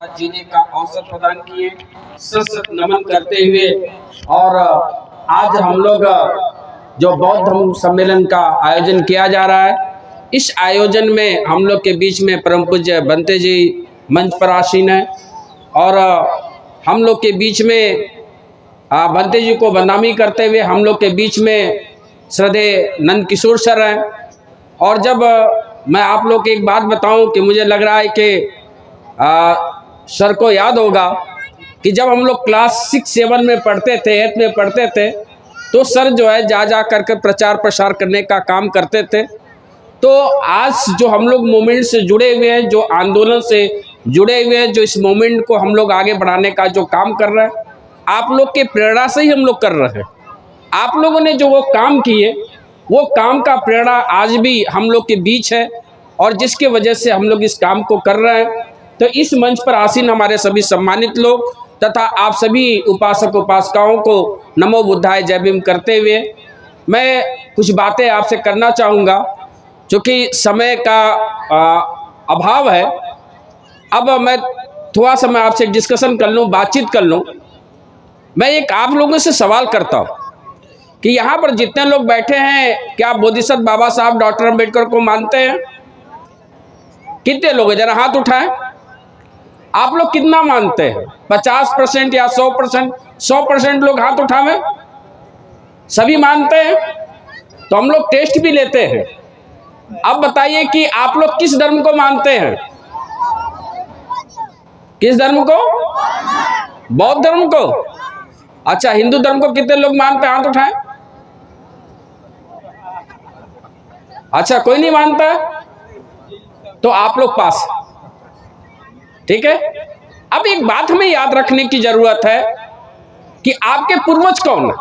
जीने का अवसर प्रदान किए, सशक्त नमन करते हुए। और आज हम लोग जो बौद्ध धर्म सम्मेलन का आयोजन किया जा रहा है, इस आयोजन में हम लोग के बीच में परम पूज्य बंते जी मंच पर आसीन है और हम लोग के बीच में बंते जी को बदनामी करते हुए हम लोग के बीच में श्रद्धेय नंद किशोर सर हैं। और जब मैं आप लोग को एक बात बताऊं कि मुझे लग रहा है कि सर को याद होगा कि जब हम लोग क्लास 6-7 में पढ़ते थे, 8 में पढ़ते थे, तो सर जो है जा करके प्रचार प्रसार करने का काम करते थे। तो आज जो हम लोग मूवमेंट से जुड़े हुए हैं, जो आंदोलन से जुड़े हुए हैं, जो इस मूवमेंट को हम लोग आगे बढ़ाने का जो काम कर रहे हैं, आप लोग के प्रेरणा से ही हम लोग कर रहे हैं। आप लोगों ने जो वो काम किए, वो काम का प्रेरणा आज भी हम लोग के बीच है और जिसके वजह से हम लोग इस काम को कर रहे हैं। तो इस मंच पर आसीन हमारे सभी सम्मानित लोग तथा आप सभी उपासक उपासिकाओं को नमो बुद्धाय जय भीम करते हुए मैं कुछ बातें आपसे करना चाहूँगा, क्योंकि समय का अभाव है। अब मैं थोड़ा सा मैं आपसे डिस्कशन कर लूँ, बातचीत कर लूँ। मैं एक आप लोगों से सवाल करता हूँ कि यहाँ पर जितने लोग बैठे हैं, क्या आप बोधिसत्व बाबा साहब डॉक्टर अम्बेडकर को मानते हैं? कितने लोग हैं? जरा हाथ उठाएं। आप लोग कितना मानते हैं? 50% या 100%? 100% लोग हाथ उठावें। सभी मानते हैं? तो हम लोग टेस्ट भी लेते हैं। अब बताइए कि आप लोग किस धर्म को मानते हैं? किस धर्म को? बौद्ध धर्म को। अच्छा, हिंदू धर्म को कितने लोग मानते हैं? हाथ उठाएं। अच्छा, कोई नहीं मानता है? तो आप लोग पास, ठीक है। अब एक बात हमें याद रखने की जरूरत है कि आपके पूर्वज कौन है।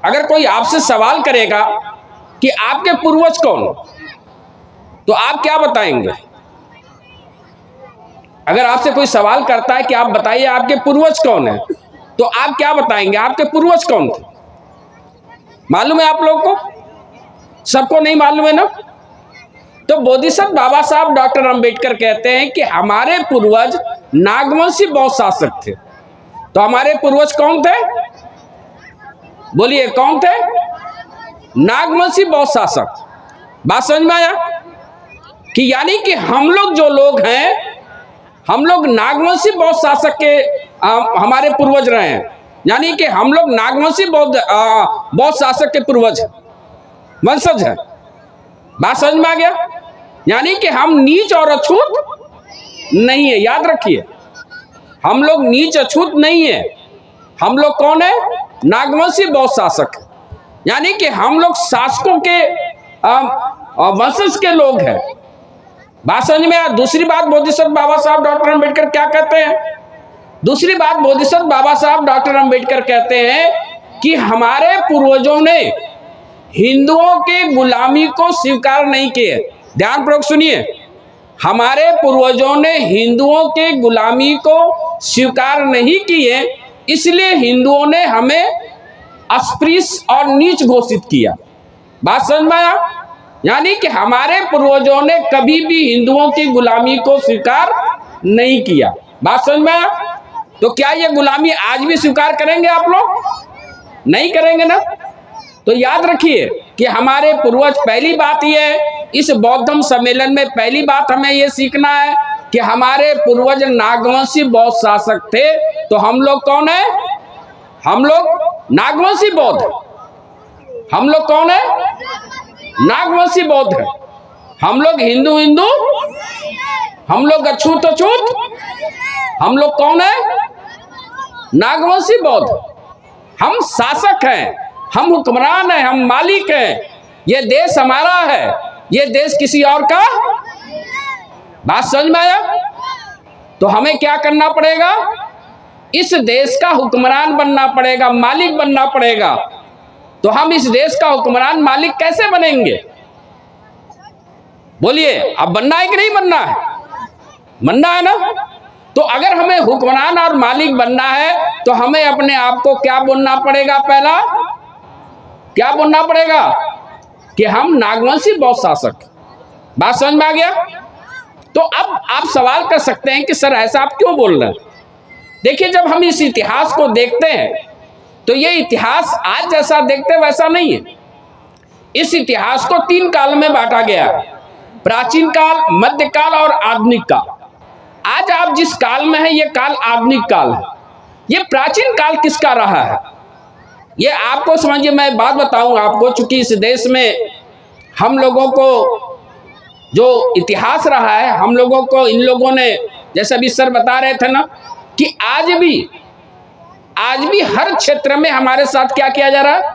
अगर कोई आपसे सवाल करेगा कि आपके पूर्वज कौन, तो आप क्या बताएंगे? अगर आपसे कोई सवाल करता है कि आप बताइए आपके पूर्वज कौन है, तो आप क्या बताएंगे? आपके पूर्वज कौन थे? मालूम है आप लोग को? सबको नहीं मालूम है ना? तो बोधिसत्व बाबा साहब डॉक्टर अम्बेडकर कहते हैं कि हमारे पूर्वज नागवंशी बौद्ध शासक थे। तो हमारे पूर्वज कौन थे? बोलिए, कौन थे? नागवंशी बौद्ध शासक। बात समझ में आया? कि यानी कि हम लोग जो लोग हैं, हम लोग नागवंशी बौद्ध शासक के हमारे पूर्वज रहे हैं। यानी कि हम लोग नागवंशी बौद्ध शासक के पूर्वज वंशज हैं। बात समझ में आ गया? यानी कि हम नीच और अछूत नहीं है। याद रखिए, हम लोग नीच अछूत नहीं है। हम लोग कौन है? नागवंशी बौद्ध शासक। यानी कि हम लोग शासकों के वंशज के लोग हैं। बात समझ में आया? दूसरी बात बोधिसत्व बाबा साहब डॉक्टर अम्बेडकर क्या कहते हैं? दूसरी बात बोधिसत्व बाबा साहब डॉक्टर अम्बेडकर कहते हैं कि हमारे पूर्वजों ने हिंदुओं के गुलामी को स्वीकार नहीं किए। ध्यानपूर्वक सुनिए, हमारे पूर्वजों ने हिंदुओं के गुलामी को स्वीकार नहीं किए, इसलिए हिंदुओं ने हमें अस्पृश्य और नीच घोषित किया। बात समझ में आया? यानी कि हमारे पूर्वजों ने कभी भी हिंदुओं की गुलामी को स्वीकार नहीं किया। बात समझ में आया? तो क्या ये गुलामी आज भी स्वीकार करेंगे आप लोग? नहीं करेंगे ना? तो याद रखिए कि हमारे पूर्वज, पहली बात ये है, इस बौद्ध धर्म सम्मेलन में पहली बात हमें ये सीखना है कि हमारे पूर्वज नागवंशी बौद्ध शासक थे। तो हम लोग कौन है? हम लोग नागवंशी बौद्ध। हम लोग कौन है? नागवंशी बौद्ध है। हम लोग हिंदू हिंदू, हम लोग अछूत अछूत, हम लोग कौन है? नागवंशी बौद्ध। हम शासक हैं, हम हुक्मरान हैं, हम मालिक हैं। ये देश हमारा है, ये देश किसी और का। बात समझ में आया? तो हमें क्या करना पड़ेगा? इस देश का हुक्मरान बनना पड़ेगा, मालिक बनना पड़ेगा। तो हम इस देश का हुक्मरान मालिक कैसे बनेंगे? बोलिए, अब बनना है कि नहीं बनना है? बनना है ना? तो अगर हमें हुक्मरान और मालिक बनना है तो हमें अपने आप को क्या बोलना पड़ेगा? पहला क्या बोलना पड़ेगा? कि हम नागवंशी बौद्ध शासक। बात समझ में आ गया? तो अब आप सवाल कर सकते हैं कि सर ऐसा आप क्यों बोल रहे हैं। देखिए, जब हम इस इतिहास को देखते हैं तो ये इतिहास आज जैसा देखते वैसा नहीं है। इस इतिहास को 3 काल में बांटा गया है, प्राचीन काल, मध्यकाल और आधुनिक काल। आज आप जिस काल में हैं ये काल आधुनिक काल है। ये प्राचीन काल किसका रहा है ये आपको समझिए। मैं बात बताऊं आपको, चूंकि इस देश में हम लोगों को जो इतिहास रहा है, हम लोगों को इन लोगों ने, जैसे अभी सर बता रहे थे ना, कि आज भी हर क्षेत्र में हमारे साथ क्या किया जा रहा है,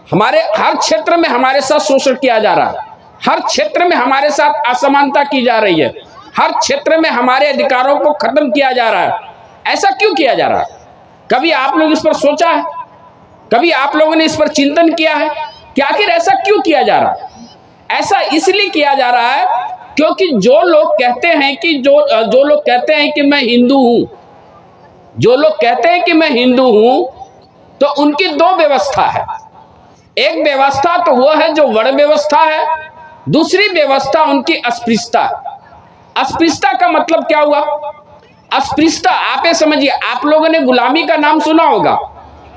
हमारे हर क्षेत्र में हमारे साथ शोषण किया जा रहा है, हर क्षेत्र में हमारे साथ असमानता की जा रही है, हर क्षेत्र में हमारे अधिकारों को खत्म किया जा रहा है। ऐसा क्यों किया जा रहा है? कभी आप लोग इस पर सोचा है? कभी आप लोगों ने इस पर चिंतन किया है कि आखिर ऐसा क्यों किया जा रहा है? ऐसा इसलिए किया जा रहा है क्योंकि जो लोग कहते हैं कि जो लोग कहते हैं कि मैं हिंदू हूं, जो लोग कहते हैं कि मैं हिंदू हूं, तो उनकी 2 व्यवस्था है। एक व्यवस्था तो वो है जो वर्ण व्यवस्था है, दूसरी व्यवस्था उनकी अस्पृश्यता। अस्पृश्यता का मतलब क्या हुआ? अस्पृश्यता आप ये समझिए, आप लोगों ने गुलामी का नाम सुना होगा,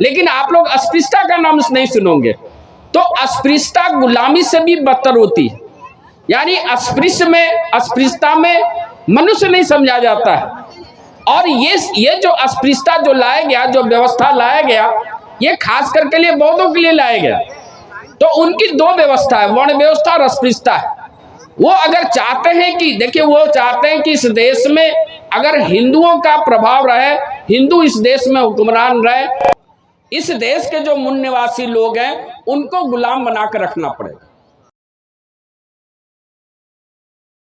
लेकिन आप लोग अस्पृश्यता का नाम नहीं सुनोगे। तो अस्पृश्यता गुलामी से भी बदतर होती है। यानी अस्पृश्यता में मनुष्य नहीं समझा जाता है। और ये जो अस्पृश्यता जो लाया गया, जो व्यवस्था लाया गया, ये खास करके लिए बौद्धों के लिए लाया गया। तो उनकी 2 व्यवस्था है, वर्ण व्यवस्था और अस्पृश्यता है। वो अगर चाहते हैं कि, देखिए, वो चाहते हैं कि इस देश में अगर हिंदुओं का प्रभाव रहे, हिंदू इस देश में हुक्मरान रहे, इस देश के जो मूल निवासी लोग हैं उनको गुलाम बनाकर रखना पड़ेगा।